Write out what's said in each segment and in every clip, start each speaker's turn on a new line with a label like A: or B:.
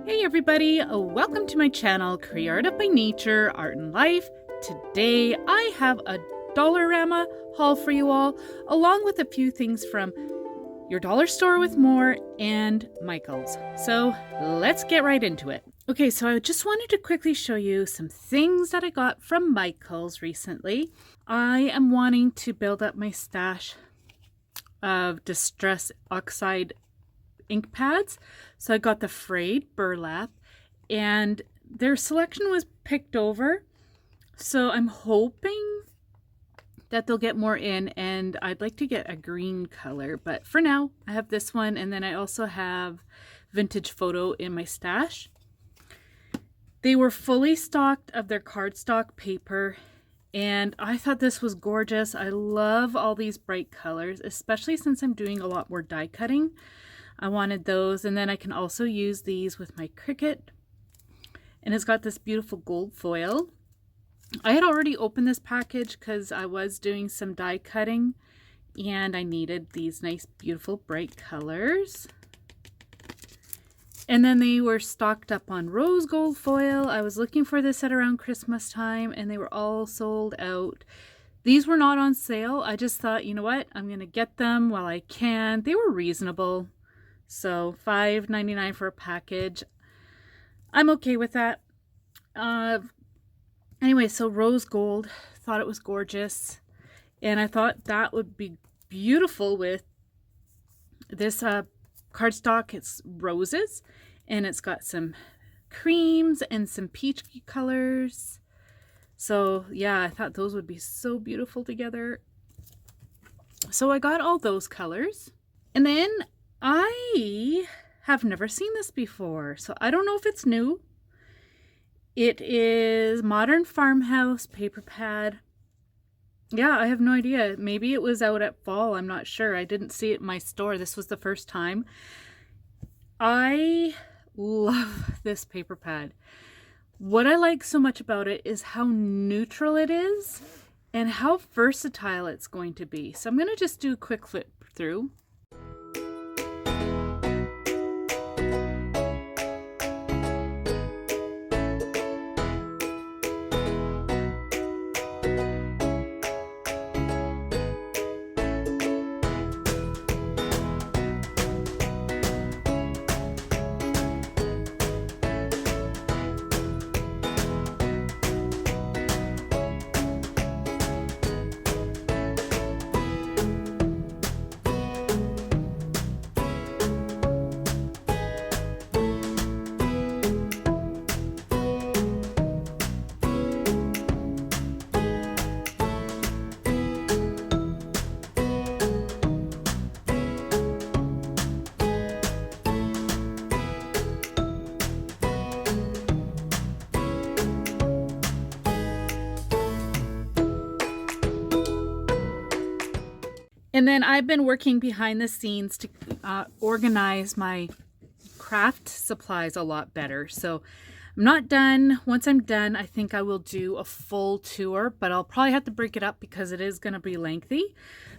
A: Hey everybody, welcome to my channel, Creative by Nature, Art and Life. Today I have a Dollarama haul for you all, along with a few things from your dollar store with more and Micheals. So let's get right into it. Okay, so I just wanted to quickly show you some things that I got from Micheals recently. I am wanting to build up my stash of Distress Oxide ink pads. So I got the frayed burlap and their selection was picked over. So I'm hoping that they'll get more in, and I'd like to get a green color, but for now I have this one, and then I also have Vintage Photo in my stash. They were fully stocked of their cardstock paper, and I thought this was gorgeous. I love all these bright colors, especially since I'm doing a lot more die cutting. I wanted those, and then I can also use these with my Cricut, and it's got this beautiful gold foil. I had already opened this package because I was doing some die cutting and I needed these nice beautiful bright colors. And then they were stocked up on rose gold foil. I was looking for this at around Christmas time and they were all sold out. These were not on sale. I just thought, you know what, I'm going to get them while I can. They were reasonable. So $5.99 for a package. I'm okay with that. Anyway, so rose gold, thought it was gorgeous. And I thought that would be beautiful with this cardstock. It's roses and it's got some creams and some peach colors. So yeah, I thought those would be so beautiful together. So I got all those colors. And then I have never seen this before, so I don't know if it's new. It is Modern Farmhouse paper pad. Yeah, I have no idea. Maybe it was out at fall. I'm not sure. I didn't see it in my store. This was the first time. I love this paper pad. What I like so much about it is how neutral it is and how versatile it's going to be. So I'm going to just do a quick flip through. And then I've been working behind the scenes to organize my craft supplies a lot better. So I'm not done. Once I'm done, I think I will do a full tour, but I'll probably have to break it up because it is going to be lengthy.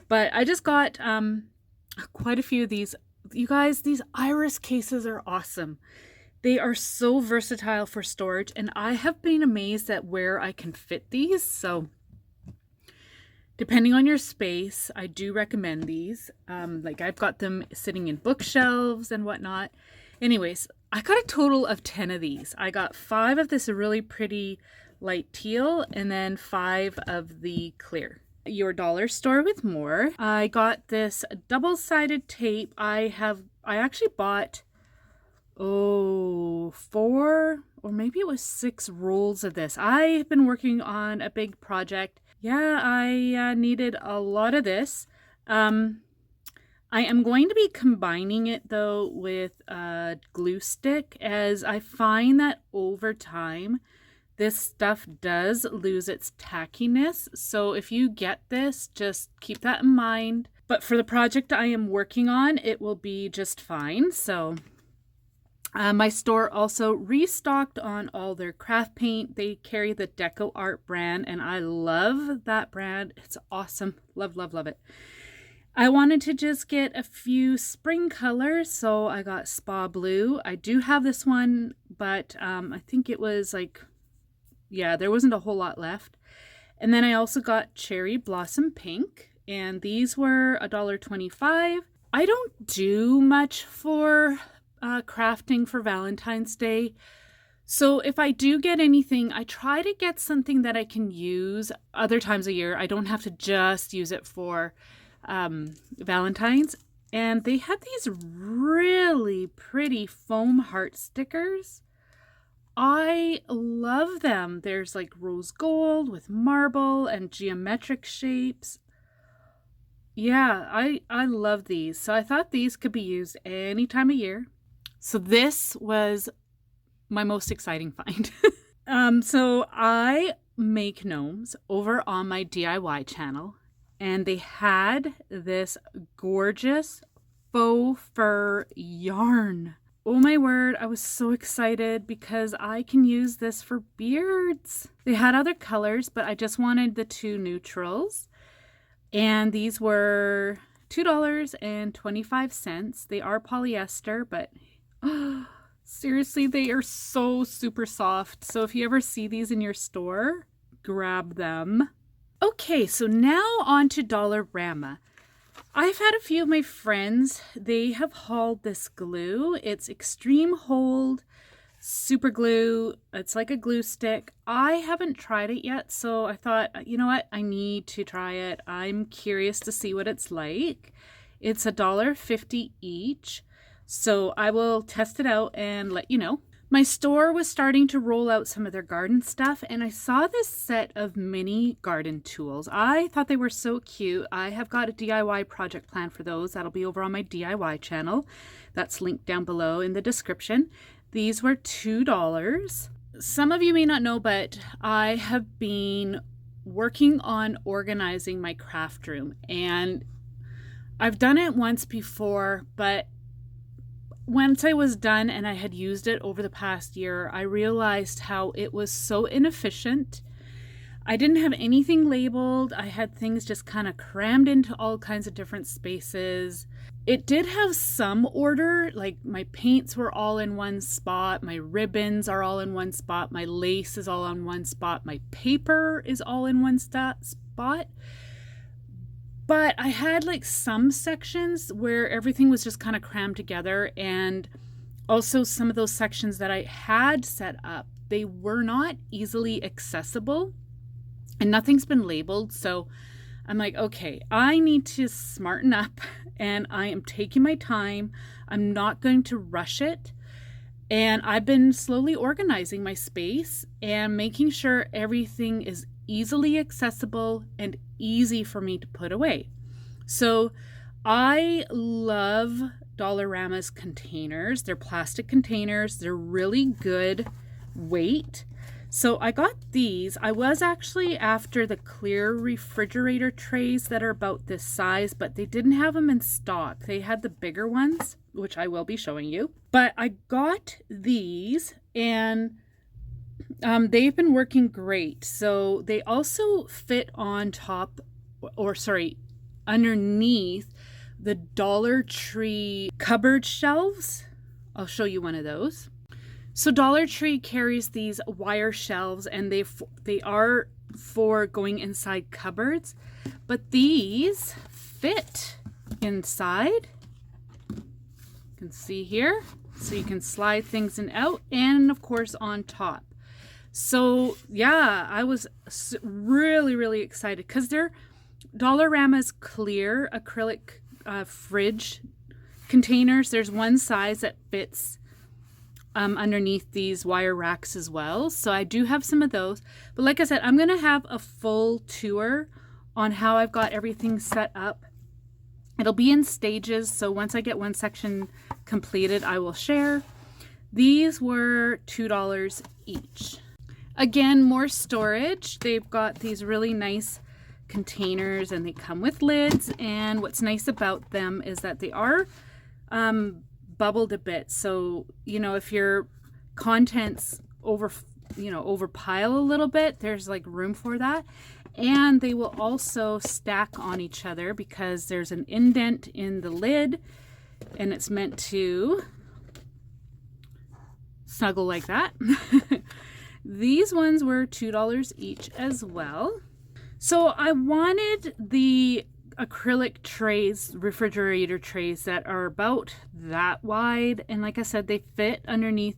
A: But I just got quite a few of these. You guys, these iris cases are awesome. They are so versatile for storage, and I have been amazed at where I can fit these. So depending on your space, I do recommend these. Like I've got them sitting in bookshelves and whatnot. Anyways, I got a total of 10 of these. I got 5 of this really pretty light teal and then 5 of the clear. Your dollar store with more. I got this double-sided tape. I actually bought 4 or maybe it was 6 rolls of this. I've been working on a big project. Yeah, I needed a lot of this. I am going to be combining it though with a glue stick, as I find that over time this stuff does lose its tackiness. So if you get this, just keep that in mind. But for the project I am working on, it will be just fine. So my store also restocked on all their craft paint. They carry the Deco Art brand, and I love that brand. It's awesome. Love, love, love it. I wanted to just get a few spring colors, so I got Spa Blue. I do have this one, but I think it was like, yeah, there wasn't a whole lot left. And then I also got Cherry Blossom Pink, and these were $1.25. I don't do much for crafting for Valentine's Day. So if I do get anything, I try to get something that I can use other times a year. I don't have to just use it for Valentine's. And they had these really pretty foam heart stickers. I love them. There's like rose gold with marble and geometric shapes. Yeah, I love these. So I thought these could be used any time of year. So this was my most exciting find. So I make gnomes over on my DIY channel, and they had this gorgeous faux fur yarn. Oh my word, I was so excited because I can use this for beards. They had other colors, but I just wanted the two neutrals. And these were $2.25. They are polyester, but seriously, they are so super soft. So if you ever see these in your store, grab them. Okay, so now on to Dollarama. I've had a few of my friends, they have hauled this glue. It's extreme hold, super glue. It's like a glue stick. I haven't tried it yet, so I thought, you know what? I need to try it. I'm curious to see what it's like. It's $1.50 each. So I will test it out and let you know. My store was starting to roll out some of their garden stuff, and I saw this set of mini garden tools. I thought they were so cute. I have got a DIY project plan for those. That'll be over on my DIY channel. That's linked down below in the description. These were $2. Some of you may not know, but I have been working on organizing my craft room, and I've done it once before, but once I was done and I had used it over the past year, I realized how it was so inefficient. I didn't have anything labeled. I had things just kind of crammed into all kinds of different spaces. It did have some order, like my paints were all in one spot, my ribbons are all in one spot, my lace is all in one spot, my paper is all in one spot. But I had like some sections where everything was just kind of crammed together, and also some of those sections that I had set up, they were not easily accessible and nothing's been labeled. So I'm like, okay, I need to smarten up and I am taking my time. I'm not going to rush it. And I've been slowly organizing my space and making sure everything is easily accessible and easy for me to put away. So I love Dollaramas containers. They're plastic containers. They're really good weight. So I got these. I was actually after the clear refrigerator trays that are about this size, but they didn't have them in stock. They had the bigger ones, which I will be showing you. But I got these, and they've been working great. So they also fit on top, or sorry, underneath the Dollar Tree cupboard shelves. I'll show you one of those. So Dollar Tree carries these wire shelves, and they are for going inside cupboards, but these fit inside. You can see here, so you can slide things in out, and of course on top. So yeah, I was really excited because they're Dollarama's clear acrylic fridge containers. There's one size that fits underneath these wire racks as well. So I do have some of those. But like I said, I'm going to have a full tour on how I've got everything set up. It'll be in stages. So once I get one section completed, I will share. These were $2 each. Again, more storage. They've got these really nice containers and they come with lids. And what's nice about them is that they are bubbled a bit, so if your contents overpile a little bit, there's like room for that. And they will also stack on each other because there's an indent in the lid and it's meant to snuggle like that. These ones were $2 each as well. So I wanted the acrylic trays, refrigerator trays that are about that wide. And like I said, they fit underneath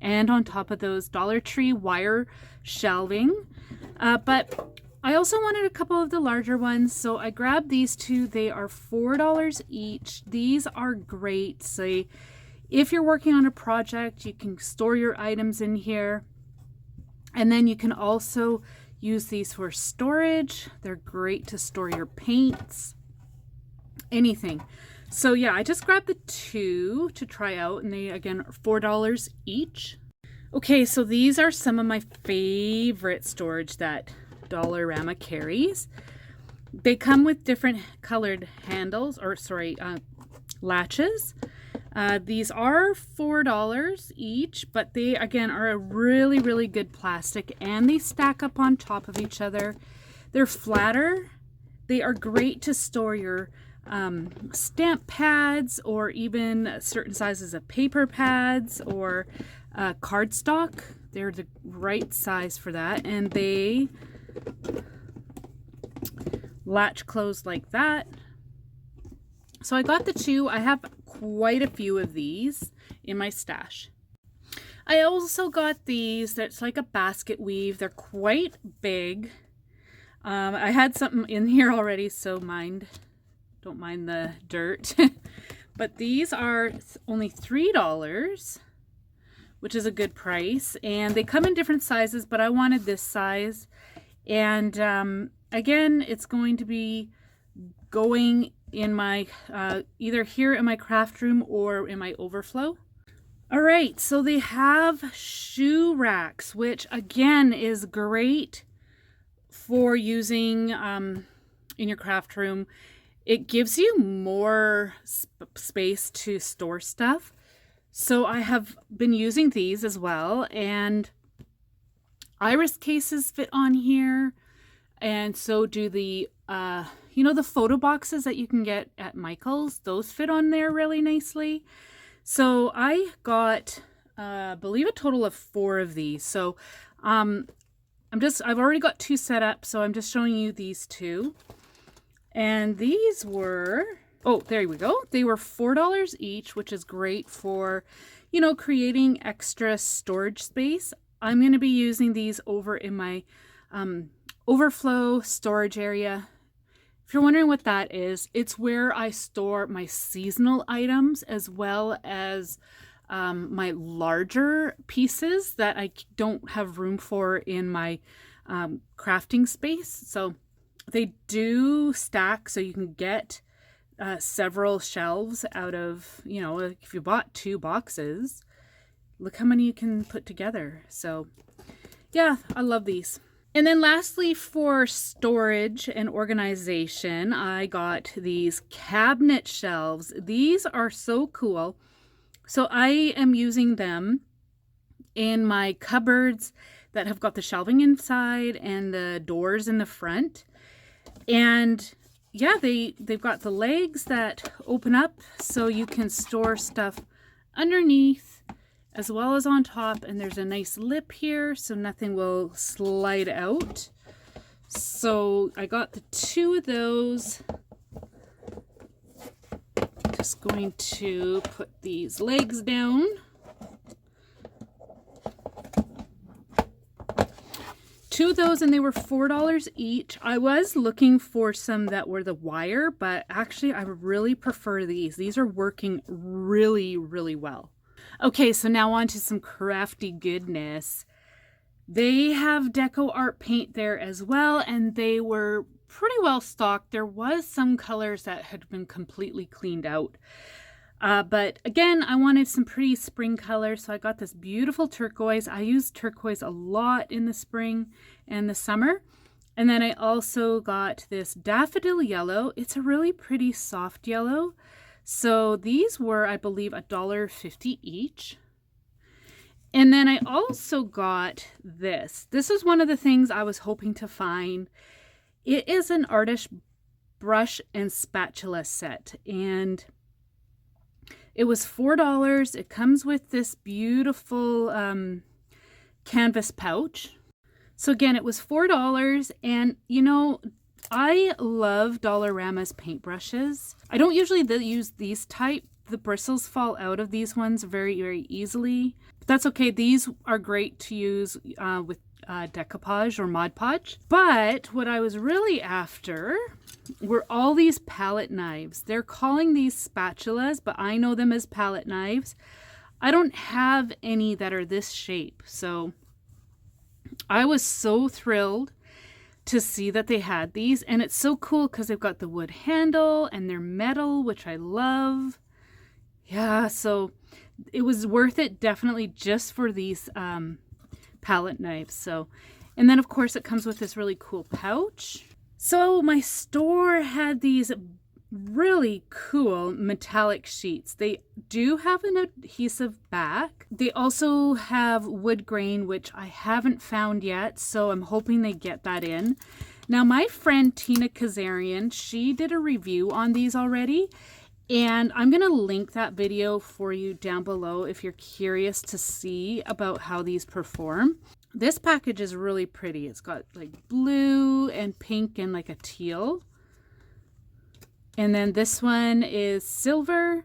A: and on top of those Dollar Tree wire shelving. But I also wanted a couple of the larger ones, so I grabbed these two. They are $4 each. These are great. So if you're working on a project, you can store your items in here. And then you can also use these for storage. They're great to store your paints, anything. So yeah, I just grabbed the two to try out, and they again are $4 each. Okay, so these are some of my favorite storage that Dollarama carries. They come with different colored handles, or sorry, latches. These are $4 each, but they again are a really, really good plastic, and they stack up on top of each other. They're flatter. They are great to store your stamp pads, or even certain sizes of paper pads, or cardstock. They're the right size for that, and they latch closed like that. So I got the two. I have quite a few of these in my stash. I also got these that's like a basket weave. They're quite big. I had something in here already, so don't mind the dirt. But these are only $3, which is a good price, and they come in different sizes, but I wanted this size. And again, it's going to be going in my either here in my craft room or in my overflow. All right, so they have shoe racks, which again is great for using in your craft room. It gives you more space to store stuff. So I have been using these as well, and iris cases fit on here, and so do the you know, the photo boxes that you can get at Micheals. Those fit on there really nicely. So I got I believe a total of 4 of these. So I've already got 2 set up, so I'm just showing you these 2. And these were, oh, there we go. They were $4 each, which is great for, you know, creating extra storage space. I'm going to be using these over in my overflow storage area. If you're wondering what that is, it's where I store my seasonal items as well as my larger pieces that I don't have room for in my crafting space. So they do stack, so you can get several shelves out of, you know, if you bought 2 boxes, look how many you can put together. So yeah, I love these. And then lastly, for storage and organization, I got these cabinet shelves. These are so cool. So I am using them in my cupboards that have got the shelving inside and the doors in the front. And yeah, they've got the legs that open up so you can store stuff underneath as well as on top, and there's a nice lip here so nothing will slide out. So I got the 2 of those. Just going to put these legs down. Two of those, and they were $4 each. I was looking for some that were the wire, but actually I really prefer these. These are working really, really well. Okay, so now on to some crafty goodness. They have deco art paint there as well, and they were pretty well stocked. There was some colors that had been completely cleaned out. But again, I wanted some pretty spring colors, so I got this beautiful turquoise. I use turquoise a lot in the spring and the summer. And then I also got this daffodil yellow. It's a really pretty soft yellow. So these were, I believe, $1.50 each. And then I also got this. This is one of the things I was hoping to find. It is an artist brush and spatula set, and it was $4. It comes with this beautiful canvas pouch. So again, it was $4, and you know, I love Dollarama's paintbrushes. I don't usually use these type. The bristles fall out of these ones very, very easily. But that's okay. These are great to use with decoupage or Mod Podge. But what I was really after were all these palette knives. They're calling these spatulas, but I know them as palette knives. I don't have any that are this shape, so I was so thrilled to see that they had these, and it's so cool because they've got the wood handle and they're metal, which I love. Yeah, so it was worth it definitely just for these palette knives. So, and then of course it comes with this really cool pouch. So my store had these really cool metallic sheets. They do have an adhesive back. They also have wood grain, which I haven't found yet, so I'm hoping they get that in. Now my friend Tina Kazarian, she did a review on these already, and I'm going to link that video for you down below if you're curious to see about how these perform. This package is really pretty. It's got like blue and pink and like a teal. And then this one is silver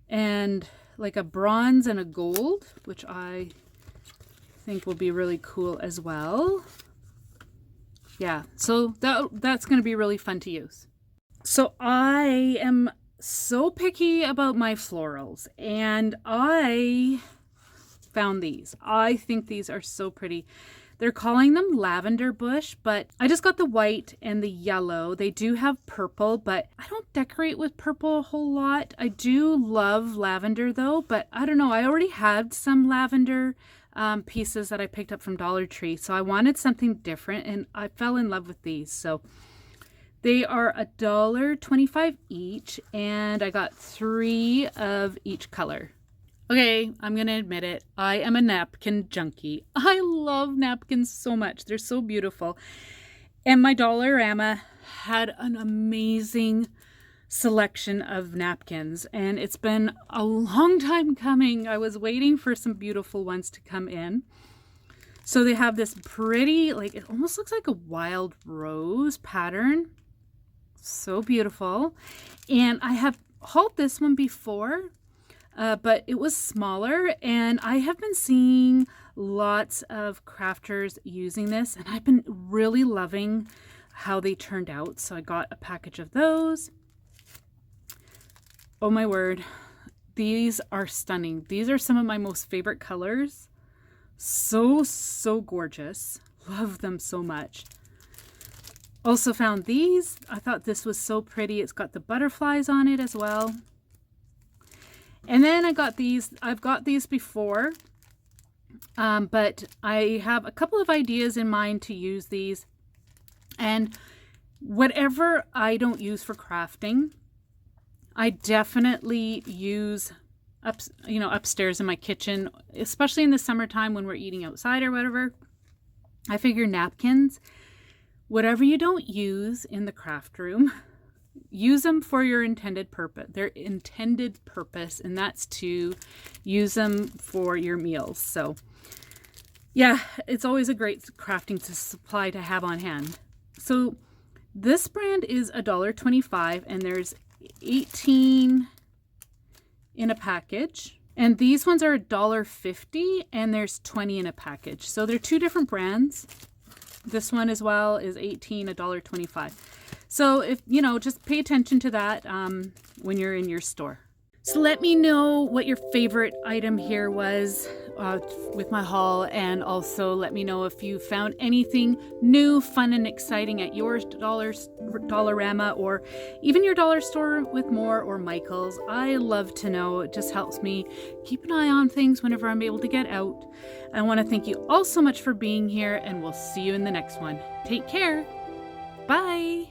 A: and like a bronze and a gold, which I think will be really cool as well. Yeah, so that's going to be really fun to use. So I am so picky about my florals, and I found these. I think these are so pretty. They're calling them Lavender Bush, but I just got the white and the yellow. They do have purple, but I don't decorate with purple a whole lot. I do love lavender though, but I don't know. I already had some lavender pieces that I picked up from Dollar Tree, so I wanted something different, and I fell in love with these. So they are $1.25 each, and I got 3 of each color. Okay, I'm going to admit it. I am a napkin junkie. I love napkins so much. They're so beautiful. And my Dollarama had an amazing selection of napkins, and it's been a long time coming. I was waiting for some beautiful ones to come in. So they have this pretty, like, it almost looks like a wild rose pattern. So beautiful. And I have hauled this one before, but it was smaller, and I have been seeing lots of crafters using this, and I've been really loving how they turned out. So I got a package of those. Oh my word, these are stunning. These are some of my most favorite colors. So gorgeous. Love them so much. Also found these. I thought this was so pretty. It's got the butterflies on it as well. And then I got these. I've got these before, but I have a couple of ideas in mind to use these. And whatever I don't use for crafting, I definitely use upstairs in my kitchen, especially in the summertime when we're eating outside or whatever. I figure napkins, whatever you don't use in the craft room, use them for your intended purpose. Their intended purpose, and that's to use them for your meals. So yeah, it's always a great crafting supply to have on hand. So this brand is $1.25, and there's 18 in a package. And these ones are $1.50, and there's 20 in a package. So they're 2 different brands. This one as well is 18, $1.25. So if, just pay attention to that when you're in your store. So let me know what your favorite item here was with my haul, and also let me know if you found anything new, fun, and exciting at your Dollarama, or even your dollar store with more, or Micheals. I love to know. It just helps me keep an eye on things whenever I'm able to get out. I want to thank you all so much for being here, and we'll see you in the next one. Take care. Bye.